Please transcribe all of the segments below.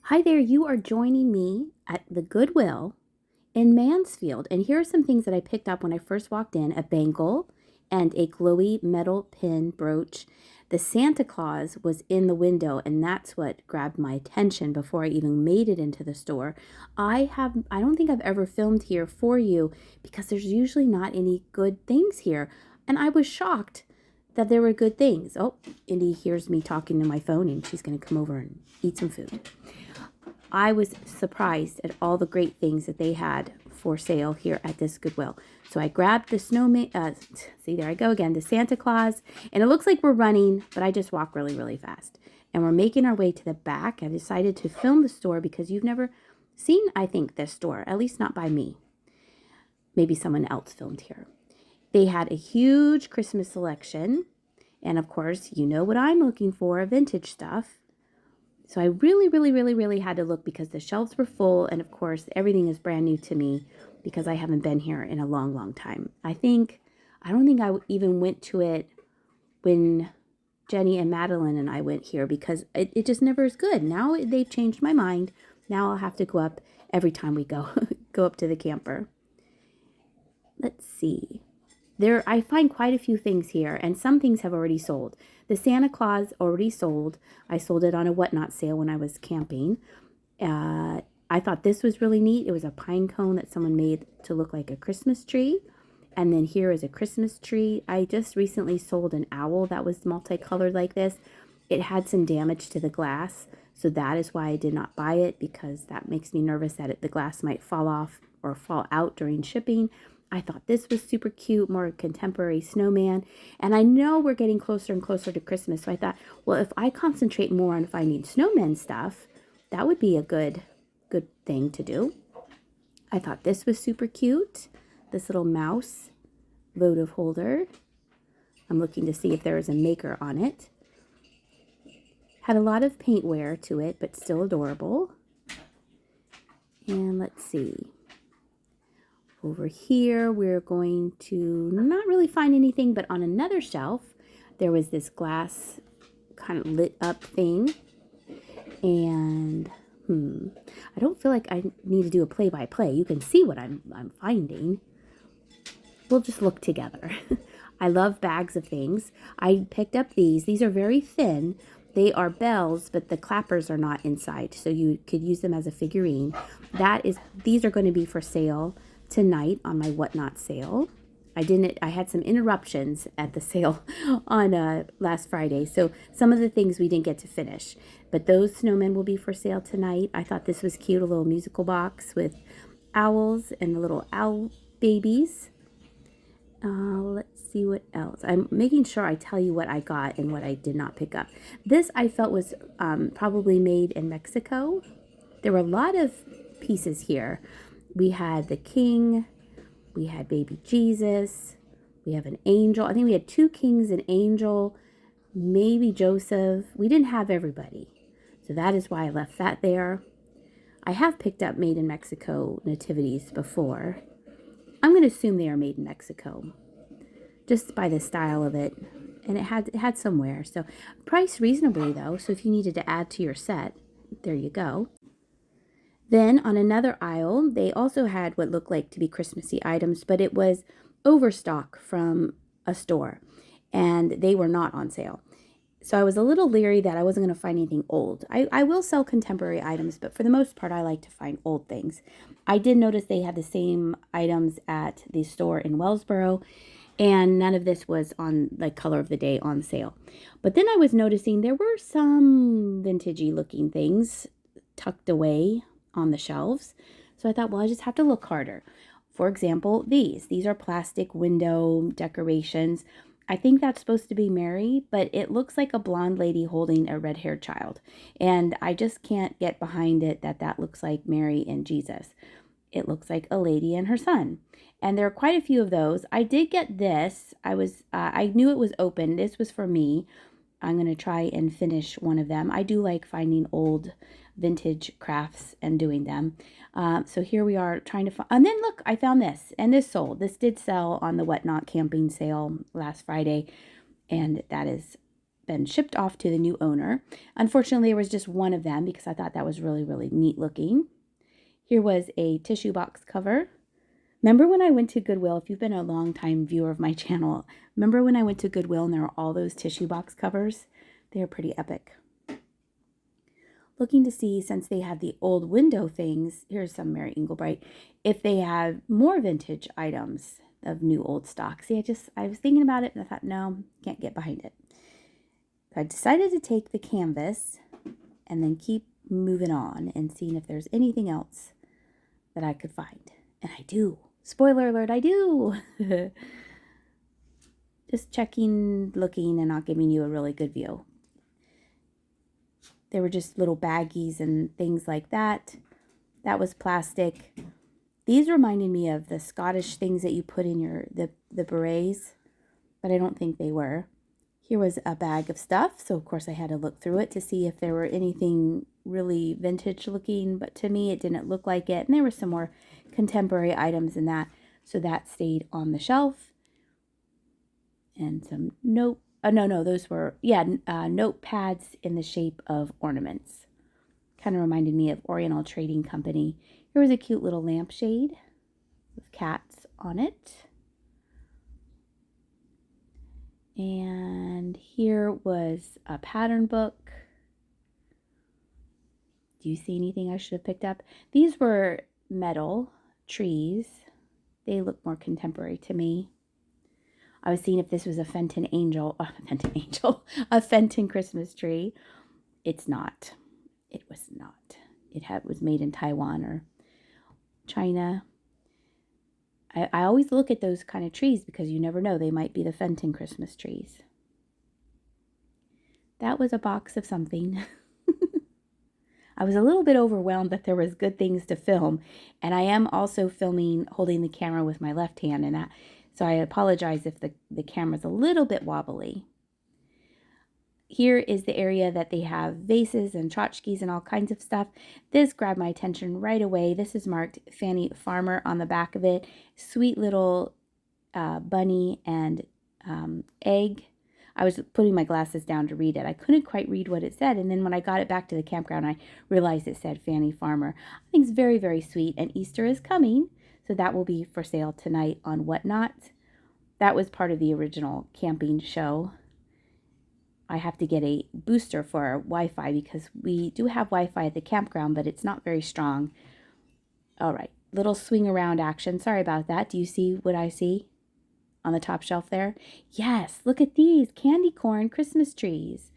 Hi there, you are joining me at the Goodwill in Mansfield. And here are some things that I picked up when I first walked in: a bangle and a glowy metal pin brooch. The Santa Claus was in the window, and that's what grabbed my attention before I even made it into the store. I don't think I've ever filmed here for you because there's usually not any good things here. And I was shocked that there were good things. Oh, Indy hears me talking to my phone and she's going to come over and eat some food. I was surprised at all the great things that they had for sale here at this Goodwill. So I grabbed the snowman, see, there I go again, the Santa Claus, and it looks like we're running, but I just walk really, really fast. And we're making our way to the back. I decided to film the store because you've never seen, I think, this store, at least not by me. Maybe someone else filmed here. They had a huge Christmas selection. And of course, you know what I'm looking for, vintage stuff. So I really had to look because the shelves were full. And of course, everything is brand new to me because I haven't been here in a long time. I don't think I even went to it when Jenny and Madeline and I went here because it just never is good. Now they've changed my mind. Now I'll have to go up every time we go, go up to the camper. Let's see. I find quite a few things here, and some things have already sold. The Santa Claus already sold. I sold it on a whatnot sale when I was camping. I thought this was really neat. It was a pine cone that someone made to look like a Christmas tree. And then here is a Christmas tree. I just recently sold an owl that was multicolored like this. It had some damage to the glass, so that is why I did not buy it, because that makes me nervous that the glass might fall off or fall out during shipping. I thought this was super cute, more contemporary snowman. And I know we're getting closer and closer to Christmas. So I thought, well, if I concentrate more on finding snowmen stuff, that would be a good thing to do. I thought this was super cute. This little mouse votive holder. I'm looking to see if there is a maker on it. Had a lot of paint wear to it, but still adorable. And let's see. Over here, we're going to not really find anything, but on another shelf, there was this glass kind of lit up thing. And I don't feel like I need to do a play-by-play. You can see what I'm finding. We'll just look together. I love bags of things. I picked up these. These are very thin. They are bells, but the clappers are not inside, so you could use them as a figurine. These are going to be for sale tonight on my whatnot sale. I had some interruptions at the sale on last Friday, so some of the things we didn't get to finish, but those snowmen will be for sale tonight. I thought this was cute, a little musical box with owls and the little owl babies. Let's see what else. I'm making sure I tell you what I got and what I did not pick up. This I felt was probably made in Mexico. There were a lot of pieces here. We had the king, we had baby Jesus, we have an angel. I think we had two kings, an angel, maybe Joseph. We didn't have everybody, so that is why I left that there. I have picked up made in Mexico nativities before. I'm going to assume they are made in Mexico, just by the style of it, and it had some wear. So priced reasonably though, so if you needed to add to your set, there you go. Then on another aisle, they also had what looked like to be Christmassy items, but it was overstock from a store, and they were not on sale. So I was a little leery that I wasn't going to find anything old. I will sell contemporary items, but for the most part, I like to find old things. I did notice they had the same items at the store in Wellsboro, and none of this was on the color of the day on sale. But then I was noticing there were some vintagey looking things tucked away on the shelves. So I thought, well, I just have to look harder. For example, these are plastic window decorations. I think that's supposed to be Mary, but it looks like a blonde lady holding a red-haired child. And I just can't get behind it that looks like Mary and Jesus. It looks like a lady and her son. And there are quite a few of those. I did get this. I knew it was open. This was for me. I'm going to try and finish one of them. I do like finding old vintage crafts and doing them. So here we are trying to find, and then look, I found this, and this sold. This did sell on the Whatnot camping sale last Friday, and that is been shipped off to the new owner. Unfortunately, there was just one of them because I thought that was really, really neat looking. Here was a tissue box cover. Remember when I went to Goodwill? If you've been a long time viewer of my channel, remember when I went to Goodwill and there were all those tissue box covers? They're pretty epic. Looking to see, since they have the old window things, here's some Mary Englebright, if they have more vintage items of new old stock. See, I was thinking about it and I thought, no, can't get behind it. So I decided to take the canvas and then keep moving on and seeing if there's anything else that I could find. And I do. Spoiler alert, I do. Just checking, looking, and not giving you a really good view. There were just little baggies and things like that. That was plastic. These reminded me of the Scottish things that you put in the berets, but I don't think they were. Here was a bag of stuff, so of course I had to look through it to see if there were anything really vintage looking, but to me it didn't look like it. And there were some more contemporary items in that, so that stayed on the shelf. And some those were, notepads in the shape of ornaments. Kind of reminded me of Oriental Trading Company. Here was a cute little lampshade with cats on it. And here was a pattern book. Do you see anything I should have picked up? These were metal trees. They look more contemporary to me. I was seeing if this was a Fenton a Fenton Christmas tree. It's not. It was not. It was made in Taiwan or China. I always look at those kind of trees because you never know. They might be the Fenton Christmas trees. That was a box of something. I was a little bit overwhelmed that there was good things to film. And I am also filming, holding the camera with my left hand. And so I apologize if the camera's a little bit wobbly. Here is the area that they have vases and tchotchkes and all kinds of stuff. This grabbed my attention right away. This is marked Fanny Farmer on the back of it. Sweet little bunny and egg. I was putting my glasses down to read it. I couldn't quite read what it said. And then when I got it back to the campground, I realized it said Fanny Farmer. I think it's very, very sweet. And Easter is coming. So that will be for sale tonight on Whatnot. That was part of the original camping show. I have to get a booster for our Wi-Fi because we do have Wi-Fi at the campground, but it's not very strong. All right, little swing around action. Sorry about that. Do you see what I see on the top shelf there? Yes, look at these candy corn Christmas trees.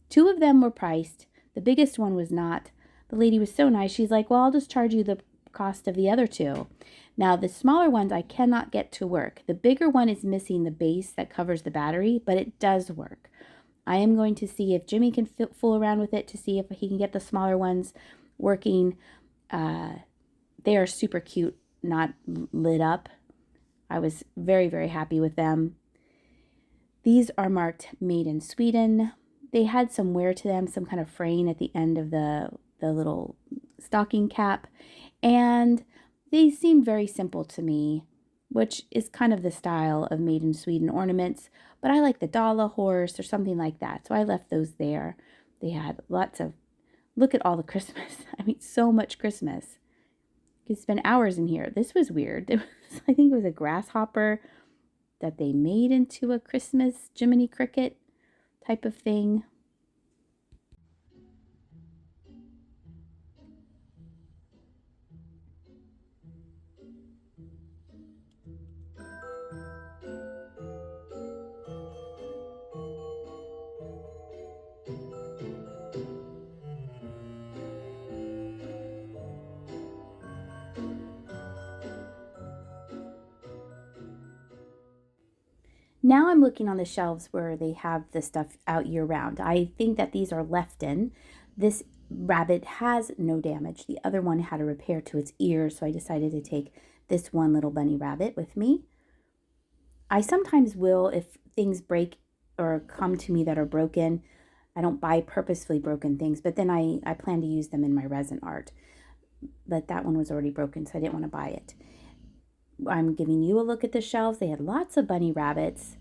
2 of them were priced. The biggest one was not. The lady was so nice. She's like, well, I'll just charge you the cost of the other 2. Now, the smaller ones I cannot get to work. The bigger one is missing the base that covers the battery, but it does work. I am going to see if Jimmy can fool around with it to see if he can get the smaller ones working. They are super cute, not lit up. I was very, very happy with them. These are marked Made in Sweden. They had some wear to them, some kind of fraying at the end of the little stocking cap. And they seem very simple to me, which is kind of the style of Made in Sweden ornaments. But I like the Dala horse or something like that. So I left those there. They had lots of, look at all the Christmas. I mean, so much Christmas. You could spend hours in here. This was weird. I think it was a grasshopper that they made into a Christmas Jiminy Cricket type of thing. Now I'm looking on the shelves where they have the stuff out year round. I think that these are left in. This rabbit has no damage. The other one had a repair to its ear, so I decided to take this one little bunny rabbit with me. I sometimes will, if things break or come to me that are broken, I don't buy purposefully broken things, but then I plan to use them in my resin art. But that one was already broken, so I didn't want to buy it. I'm giving you a look at the shelves. They had lots of bunny rabbits,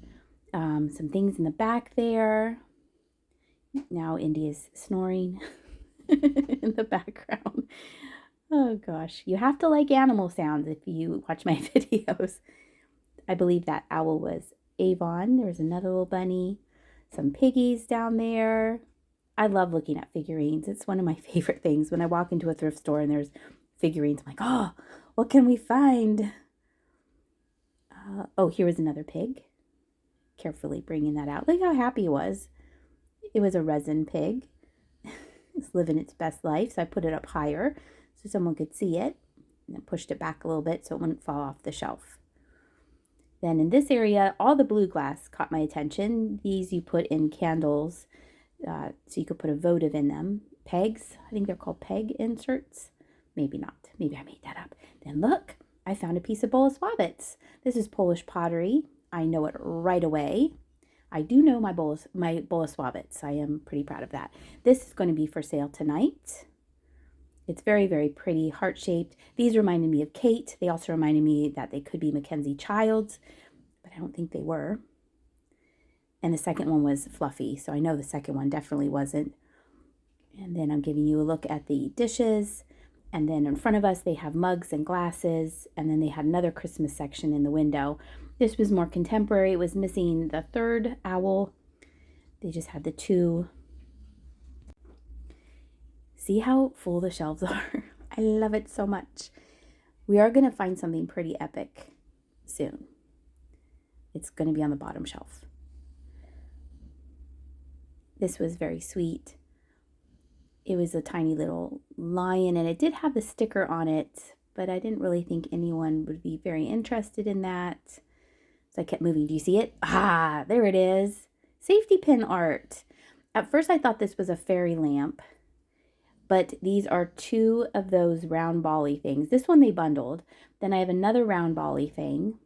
some things in the back there. Now Indy is snoring in the background. Oh gosh, you have to like animal sounds if you watch my videos. I believe that owl was Avon. There was another little bunny, some piggies down there. I love looking at figurines. It's one of my favorite things. When I walk into a thrift store and there's figurines, I'm like, oh, what can we find? Oh, here was another pig. Carefully bringing that out. Look how happy he was. It was a resin pig. It's living its best life. So I put it up higher so someone could see it. And then pushed it back a little bit so it wouldn't fall off the shelf. Then in this area, all the blue glass caught my attention. These you put in candles, so you could put a votive in them. Pegs, I think they're called peg inserts. Maybe not. Maybe I made that up. Then look, I found a piece of Bolesławiec. This is Polish pottery. I know it right away. I do know my Bolesławiec. I am pretty proud of that. This is going to be for sale tonight. It's very, very pretty, heart-shaped. These reminded me of Kate. They also reminded me that they could be Mackenzie Childs, but I don't think they were. And the second one was fluffy, so I know the second one definitely wasn't. And then I'm giving you a look at the dishes. And then in front of us, they have mugs and glasses. And then they had another Christmas section in the window. This was more contemporary. It was missing the third owl. They just had the two. See how full the shelves are? I love it so much. We are going to find something pretty epic soon. It's going to be on the bottom shelf. This was very sweet. It was a tiny little lion, and it did have the sticker on it, but I didn't really think anyone would be very interested in that. So I kept moving. Do you see it? Ah, there it is. Safety pin art. At first I thought this was a fairy lamp, but these are two of those round bally things. This one they bundled. Then I have another round bally thing.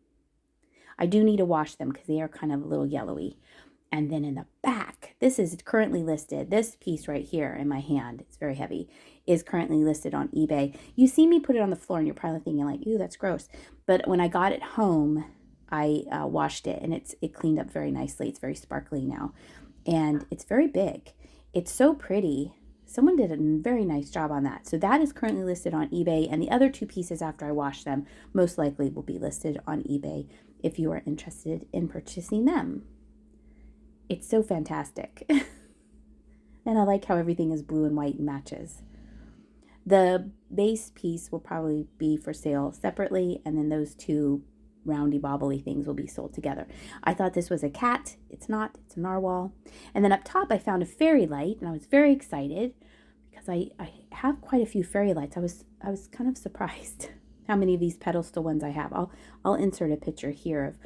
I do need to wash them because they are kind of a little yellowy. And then in the back, this is currently listed. This piece right here in my hand, it's very heavy, is currently listed on eBay. You see me put it on the floor and you're probably thinking like, ooh, that's gross. But when I got it home, I washed it and it cleaned up very nicely. It's very sparkly now. And it's very big. It's so pretty. Someone did a very nice job on that. So that is currently listed on eBay. And the other two pieces after I wash them most likely will be listed on eBay if you are interested in purchasing them. It's so fantastic. And I like how everything is blue and white and matches. The base piece will probably be for sale separately, and then those two roundy bobbly things will be sold together. I thought this was a cat. It's not. It's a narwhal. And then up top I found a fairy light, and I was very excited because I have quite a few fairy lights. I was kind of surprised how many of these pedestal ones I have. I'll insert a picture here of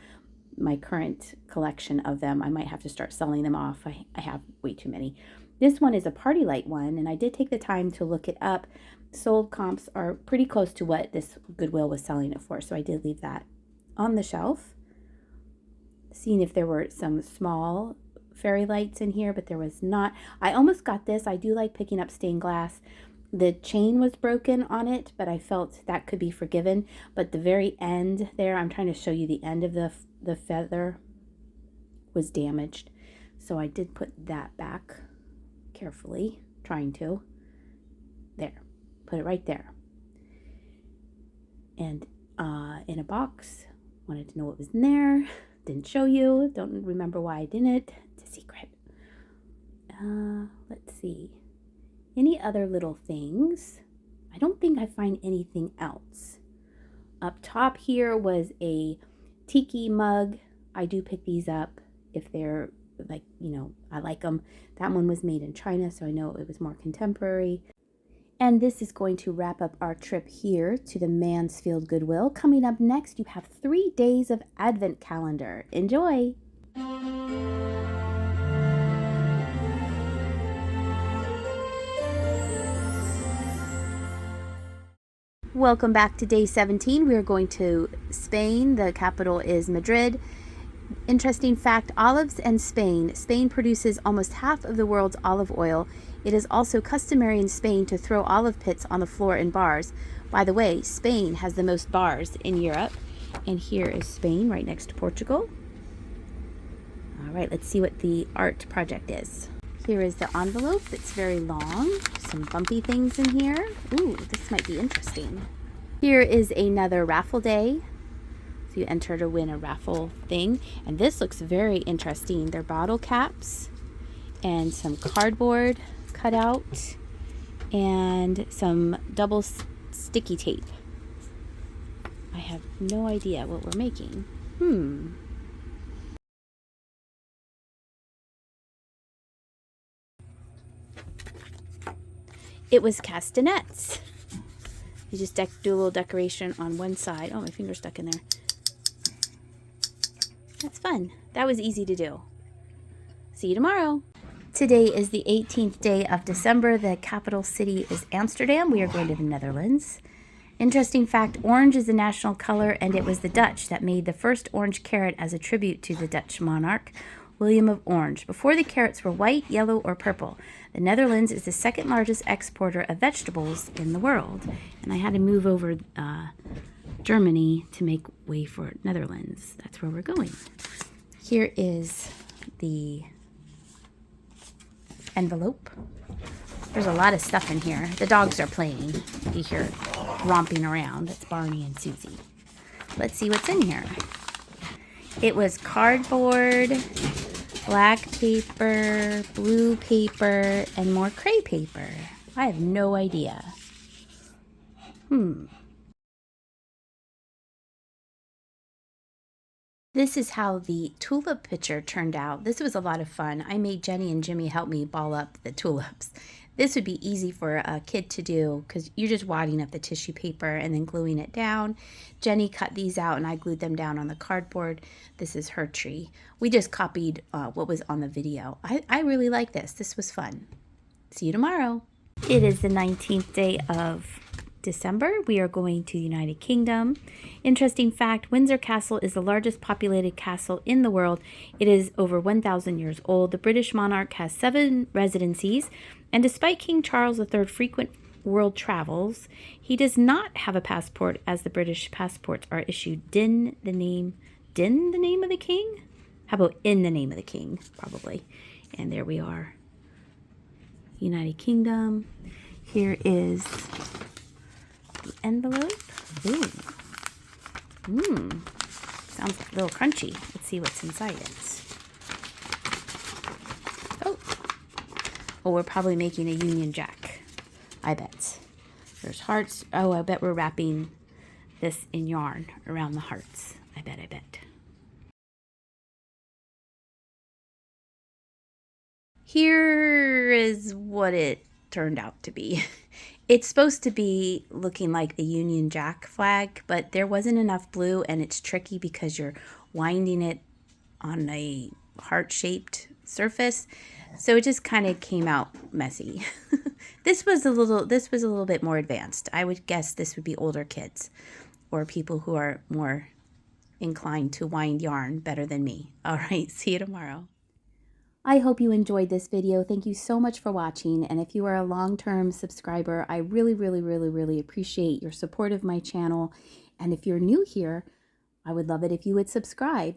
my current collection of them. I might have to start selling them off. I have way too many. This one is a party light one, and I did take the time to look it up. Sold comps are pretty close to what this Goodwill was selling it for, so I did leave that on the shelf. Seeing if there were some small fairy lights in here, but there was not. I almost got this. I do like picking up stained glass. The chain was broken on it, but I felt that could be forgiven. But the very end there, I'm trying to show you the end of the feather was damaged. So I did put that back carefully, trying to. There, put it right there. And in a box, wanted to know what was in there. Didn't show you, don't remember why I didn't. It's a secret. Let's see. Any other little things? I don't think I find anything else. Up top here was a tiki mug. I do pick these up if they're like, I like them. That one was made in China, so I know it was more contemporary. And this is going to wrap up our trip here to the Mansfield Goodwill. Coming up next, you have 3 days of Advent calendar. Enjoy! Welcome back to day 17. We are going to Spain. The capital is Madrid. Interesting fact, olives and Spain. Spain produces almost half of the world's olive oil. It is also customary in Spain to throw olive pits on the floor in bars. By the way, Spain has the most bars in Europe. And here is Spain right next to Portugal. All right, let's see what the art project is. Here is the envelope that's very long. Some bumpy things in here. Ooh, this might be interesting. Here is another raffle day. So you enter to win a raffle thing. And this looks very interesting. They're bottle caps and some cardboard cut out and some double sticky tape. I have no idea what we're making. It was castanets. You just do a little decoration on one side. Oh, my finger's stuck in there. That's fun. That was easy to do. See you tomorrow. Today is the 18th day of December. The capital city is Amsterdam. We are going to the Netherlands. Interesting fact, orange is the national color, and it was the Dutch that made the first orange carrot as a tribute to the Dutch monarch, William of Orange. Before, the carrots were white, yellow, or purple. The Netherlands is the second largest exporter of vegetables in the world. And I had to move over Germany to make way for Netherlands. That's where we're going. Here is the envelope. There's a lot of stuff in here. The dogs are playing. You hear it romping around. It's Barney and Susie. Let's see what's in here. It was cardboard, black paper, blue paper, and more cray paper. I have no idea. This is how the tulip picture turned out. This was a lot of fun. I made Jenny and Jimmy help me ball up the tulips. This would be easy for a kid to do because you're just wadding up the tissue paper and then gluing it down. Jenny cut these out and I glued them down on the cardboard. This is her tree. We just copied what was on the video. I really like this. This was fun. See you tomorrow. It is the 19th day of December. We are going to the United Kingdom. Interesting fact, Windsor Castle is the largest populated castle in the world. It is over 1,000 years old. The British monarch has 7 residencies, and despite King Charles III's frequent world travels, he does not have a passport, as the British passports are issued in the name of the king? How about in the name of the king? Probably. And there we are. United Kingdom. Here is the envelope. Ooh. Sounds a little crunchy. Let's see what's inside it. Oh, we're probably making a Union Jack. I bet. There's hearts. Oh, I bet we're wrapping this in yarn around the hearts. I bet. Here is what it turned out to be. It's supposed to be looking like the Union Jack flag, but there wasn't enough blue, and it's tricky because you're winding it on a heart-shaped surface, so it just kind of came out messy. This was a little bit more advanced. I would guess this would be older kids or people who are more inclined to wind yarn better than me. All right, see you tomorrow. I hope you enjoyed this video. Thank you so much for watching. And if you are a long-term subscriber, I really appreciate your support of my channel. And if you're new here, I would love it if you would subscribe.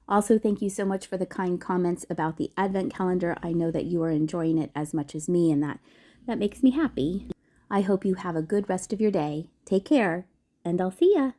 Also, thank you so much for the kind comments about the Advent calendar. I know that you are enjoying it as much as me, and that makes me happy. I hope you have a good rest of your day. Take care, and I'll see ya.